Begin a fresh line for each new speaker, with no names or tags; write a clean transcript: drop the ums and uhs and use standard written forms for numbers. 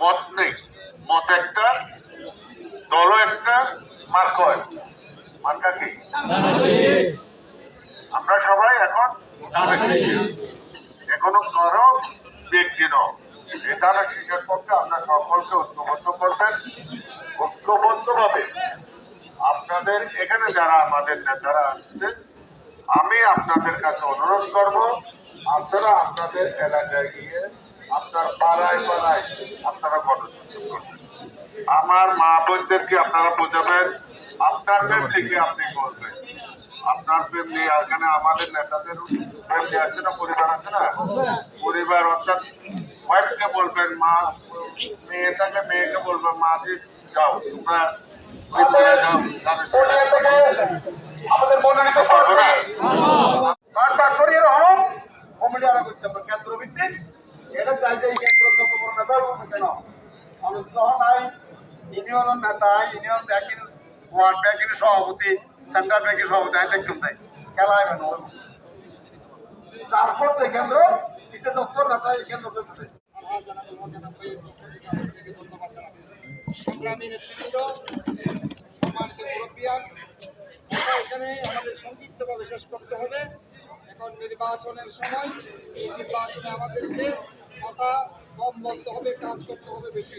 মত নেই, মত একটা, দলও একটা, মার্কা মার্কা কি আমরা সবাই এখন এখনো কারো ব্যক্তি নয়। এই ধানের শীষের পক্ষে আমরা সকলকে ঐক্যবদ্ধ করবেন। ঐক্যবদ্ধভাবে আপনাদের এখানে যারা আমাদের নেতারা আসছে, আমি আপনাদের কাছে অনুরোধ করব, আপনারা আপনাদের এলাকায় গিয়ে আপনার পাড়ায় পাড়ায় আপনারা গণতন্ত্র করবেন। আমার মা বোনদেরকে আপনারা বোঝাবেন, আপনার ফ্যামিলিকে আপনি বলবেন, আপনার ফ্যামিলি এখানে আমাদের নেতাদের ফ্যামিলি আছে না, পরিবার আছে না, পরিবার অর্থাৎ ওয়াইফকে বলবেন, মা মেয়ে থাকলে মেয়েকে বলবেন, মা দি যাও তোমরা আমাদের মনোনীত পারবো না বারবার করিয়ে রহম কমিটি আনা করতে হবে কেন্দ্র ভিত্তিক। এটা চাই যে কেন্দ্র যত বড় নেতা হবে কেন মানুষ যখন নাই ইউনিয়নের নেতা, ইউনিয়ন ব্যাংকের ওয়ার্ড ব্যাংকের সভাপতি, সেন্ট্রাল ব্যাংকের সভাপতি আমি দেখতাম তাই খেলায় কেন তারপর যে কেন্দ্র এটা যত নেতা এই কেন্দ্র
সংগ্রামী নেতৃবৃন্দ, সম্মানিত মুরব্বিয়ান, এখানে আমাদের সংক্ষিপ্তভাবে শেষ করতে হবে। এখন নির্বাচনের সময়, এই নির্বাচনে আমাদেরকে কথা কম বলতে হবে, কাজ করতে হবে বেশি।